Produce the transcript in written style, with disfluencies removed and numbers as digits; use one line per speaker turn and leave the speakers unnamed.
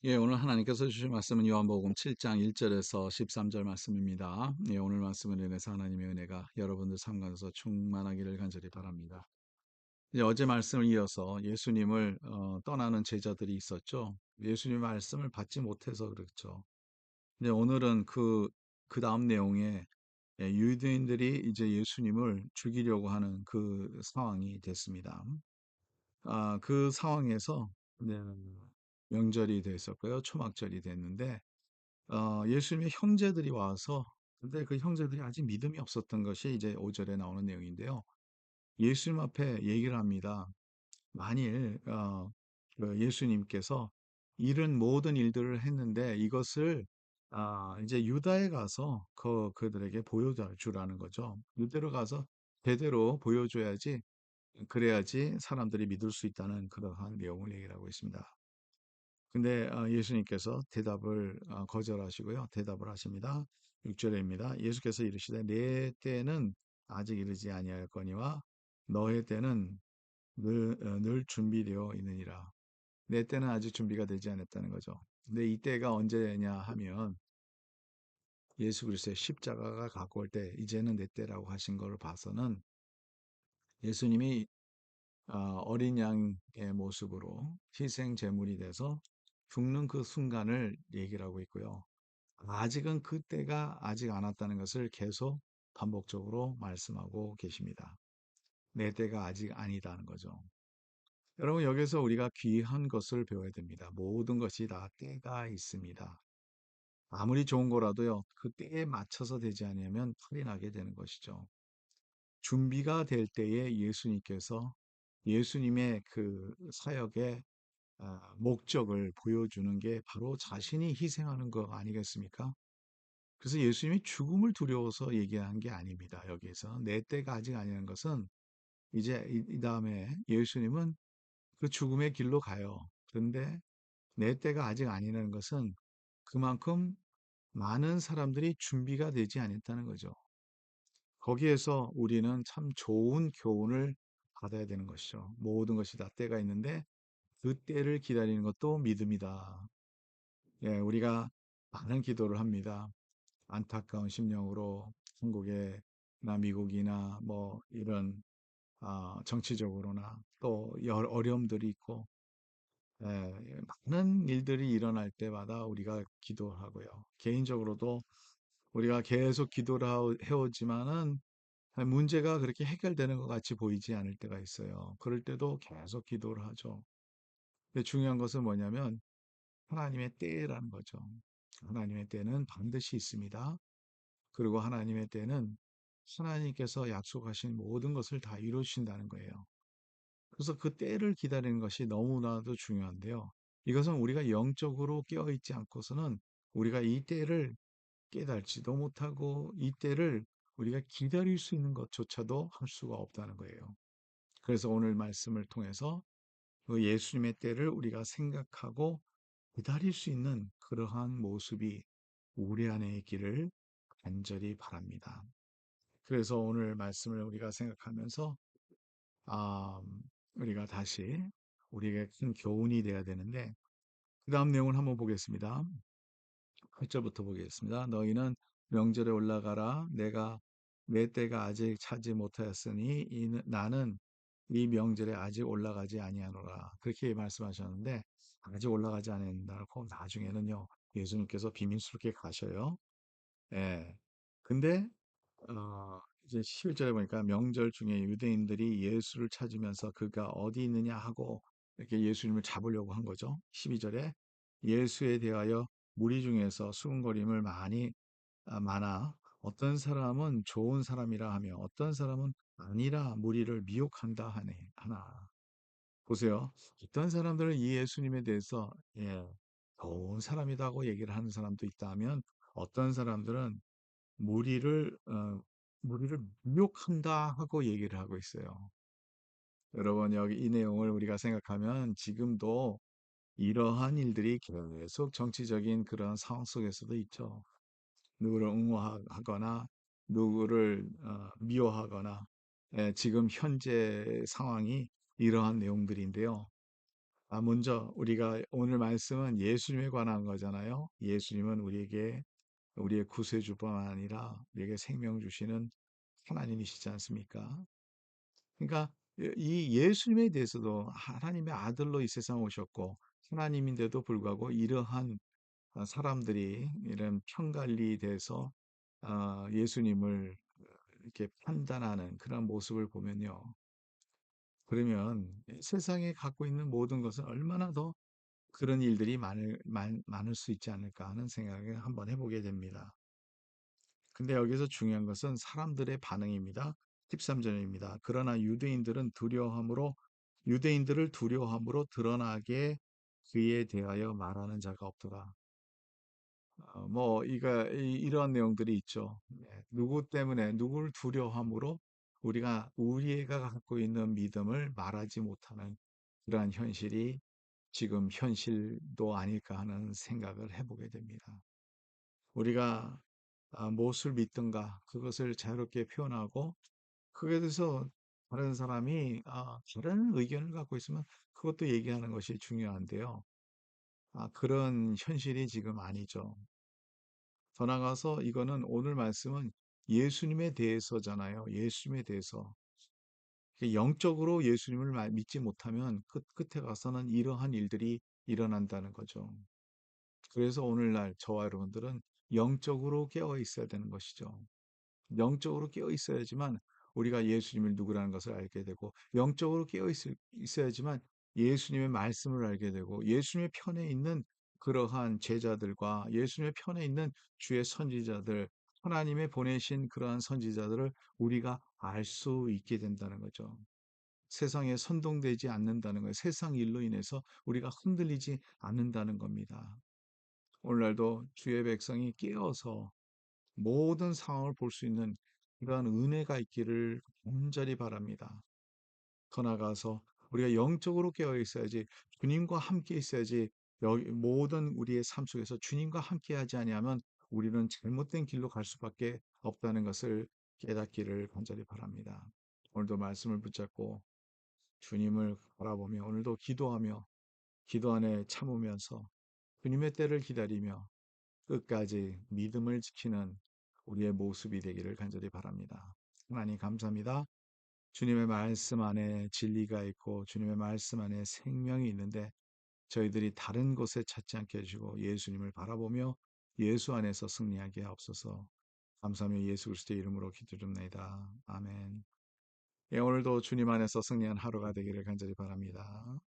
예, 오늘 하나님께서 주신 말씀은 요한복음 7장 1절에서 13절 말씀입니다. 예, 오늘 말씀을 인해서 하나님의 은혜가 여러분들 삶 가운데서 충만하기를 간절히 바랍니다. 이제 어제 말씀을 이어서 예수님을 떠나는 제자들이 있었죠. 예수님 말씀을 받지 못해서 그렇죠. 이제 오늘은 그 다음 내용에 유대인들이 이제 예수님을 죽이려고 하는 그 상황이 됐습니다. 그 상황에서 네, 명절이 됐었고요. 초막절이 됐는데 예수님의 형제들이 와서 근데 그 형제들이 아직 믿음이 없었던 것이 이제 5절에 나오는 내용인데요. 예수님 앞에 얘기를 합니다. 만일 그 예수님께서 이런 모든 일들을 했는데 이것을 이제 유다에 가서 그들에게 보여주라는 거죠. 유대로 가서 제대로 보여줘야지 그래야지 사람들이 믿을 수 있다는 그러한 내용을 얘기를 하고 있습니다. 근데 예수님께서 대답을 거절하시고요. 대답을 하십니다. 6절입니다. 예수께서 이르시되 내 때는 아직 이르지 아니하였거니와 너의 때는 늘 준비되어 있느니라. 내 때는 아직 준비가 되지 않았다는 거죠. 근데 이 때가 언제냐 하면 예수 그리스도의 십자가가 가까울 때 이제는 내 때라고 하신 걸 봐서는 예수님이 어린 양의 모습으로 희생 제물이 돼서 죽는 그 순간을 얘기를 하고 있고요. 아직은 그때가 아직 안 왔다는 것을 계속 반복적으로 말씀하고 계십니다. 내 때가 아직 아니다는 거죠. 여러분, 여기서 우리가 귀한 것을 배워야 됩니다. 모든 것이 다 때가 있습니다. 아무리 좋은 거라도요, 그 때에 맞춰서 되지 않으면 탈이 나게 되는 것이죠. 준비가 될 때에 예수님께서 예수님의 그 사역의 목적을 보여주는 게 바로 자신이 희생하는 거 아니겠습니까? 그래서 예수님이 죽음을 두려워서 얘기한 게 아닙니다. 여기에서 내 때가 아직 아니라는 것은 이제 이 다음에 예수님은 그 죽음의 길로 가요. 그런데 내 때가 아직 아니라는 것은 그만큼 많은 사람들이 준비가 되지 않았다는 거죠. 거기에서 우리는 참 좋은 교훈을 받아야 되는 것이죠. 모든 것이 다 때가 있는데 그 때를 기다리는 것도 믿음이다. 예, 우리가 많은 기도를 합니다. 안타까운 심령으로 한국이나 미국이나 뭐 이런 정치적으로나 또 어려움들이 있고 많은 일들이 일어날 때마다 우리가 기도하고요. 개인적으로도 우리가 계속 기도를 해오지만은 문제가 그렇게 해결되는 것 같이 보이지 않을 때가 있어요. 그럴 때도 계속 기도를 하죠. 근데 중요한 것은 뭐냐면 하나님의 때라는 거죠. 하나님의 때는 반드시 있습니다. 그리고 하나님의 때는 하나님께서 약속하신 모든 것을 다 이루신다는 거예요. 그래서 그 때를 기다리는 것이 너무나도 중요한데요. 이것은 우리가 영적으로 깨어있지 않고서는 우리가 이 때를 깨달지도 못하고 이 때를 우리가 기다릴 수 있는 것조차도 할 수가 없다는 거예요. 그래서 오늘 말씀을 통해서 그 예수님의 때를 우리가 생각하고 기다릴 수 있는 그러한 모습이 우리 안에 있기를 간절히 바랍니다. 그래서 오늘 말씀을 우리가 생각하면서 아, 우리가 다시 우리에게 큰 교훈이 되어야 되는데 그 다음 내용을 한번 보겠습니다. 8절부터 보겠습니다. 너희는 명절에 올라가라. 내가 내 때가 아직 차지 못하였으니 나는 이 명절에 아직 올라가지 아니하노라. 그렇게 말씀하셨는데 아직 올라가지 않는다고 나중에는요. 예수님께서 비밀스럽게 가셔요. 예. 근데 이제 11절에 보니까 명절 중에 유대인들이 예수를 찾으면서 그가 어디 있느냐 하고 이렇게 예수님을 잡으려고 한 거죠. 12절에 예수에 대하여 무리 중에서 수군거림을 많아 어떤 사람은 좋은 사람이라 하며 어떤 사람은 아니라 무리를 미혹한다 하나. 보세요. 어떤 사람들은 이 예수님에 대해서 좋은 사람이라고 얘기를 하는 사람도 있다면 어떤 사람들은 무리를 무리를 미혹한다 하고 얘기를 하고 있어요. 여러분 여기 이 내용을 우리가 생각하면 지금도 이러한 일들이 계속 정치적인 그런 상황 속에서도 있죠. 누구를 옹호하거나 누구를 미워하거나 지금 현재 상황이 이러한 내용들인데요. 먼저 우리가 오늘 말씀은 예수님에 관한 거잖아요. 예수님은 우리에게 우리의 구세주뿐만 아니라 우리에게 생명 주시는 하나님이시지 않습니까? 그러니까 이 예수님에 대해서도 하나님의 아들로 이 세상 오셨고 하나님인데도 불구하고 이러한 사람들이 이런 편갈리에 대해서 예수님을 이렇게 판단하는 그런 모습을 보면요. 그러면 세상에 갖고 있는 모든 것은 얼마나 더 그런 일들이 많을 수 있지 않을까 하는 생각을 한번 해보게 됩니다. 근데 여기서 중요한 것은 사람들의 반응입니다. 13절입니다. 그러나 유대인들을 두려워함으로 드러나게 그에 대하여 말하는 자가 없더라. 이런 내용들이 있죠. 누구 때문에 누구를 두려워함으로 우리가 갖고 있는 믿음을 말하지 못하는 그러한 현실이 지금 현실도 아닐까 하는 생각을 해보게 됩니다. 우리가 무엇을 믿든가 그것을 자유롭게 표현하고 그에 대해서 다른 사람이 다른 의견을 갖고 있으면 그것도 얘기하는 것이 중요한데요. 그런 현실이 지금 아니죠. 더 나아가서 이거는 오늘 말씀은 예수님에 대해서잖아요. 예수님에 대해서. 영적으로 예수님을 믿지 못하면 끝에 가서는 이러한 일들이 일어난다는 거죠. 그래서 오늘날 저와 여러분들은 영적으로 깨어 있어야 되는 것이죠. 영적으로 깨어 있어야지만 우리가 예수님을 누구라는 것을 알게 되고 영적으로 있어야지만 예수님의 말씀을 알게 되고 예수님의 편에 있는 그러한 제자들과 예수님의 편에 있는 주의 선지자들 하나님의 보내신 그러한 선지자들을 우리가 알 수 있게 된다는 거죠. 세상에 선동되지 않는다는 거예요. 세상 일로 인해서 우리가 흔들리지 않는다는 겁니다. 오늘날도 주의 백성이 깨어서 모든 상황을 볼 수 있는 그러한 은혜가 있기를 간절히 바랍니다. 더 나아가서 우리가 영적으로 깨어 있어야지 주님과 함께 있어야지 여기 모든 우리의 삶 속에서 주님과 함께 하지 아니하면 우리는 잘못된 길로 갈 수밖에 없다는 것을 깨닫기를 간절히 바랍니다. 오늘도 말씀을 붙잡고 주님을 바라보며 오늘도 기도하며 기도 안에 참으면서 주님의 때를 기다리며 끝까지 믿음을 지키는 우리의 모습이 되기를 간절히 바랍니다. 하나님 감사합니다. 주님의 말씀 안에 진리가 있고 주님의 말씀 안에 생명이 있는데 저희들이 다른 곳에 찾지 않게 해주시고 예수님을 바라보며 예수 안에서 승리하게 하옵소서. 감사하며 예수 그리스도의 이름으로 기도드립니다. 아멘. 오늘도 주님 안에서 승리한 하루가 되기를 간절히 바랍니다.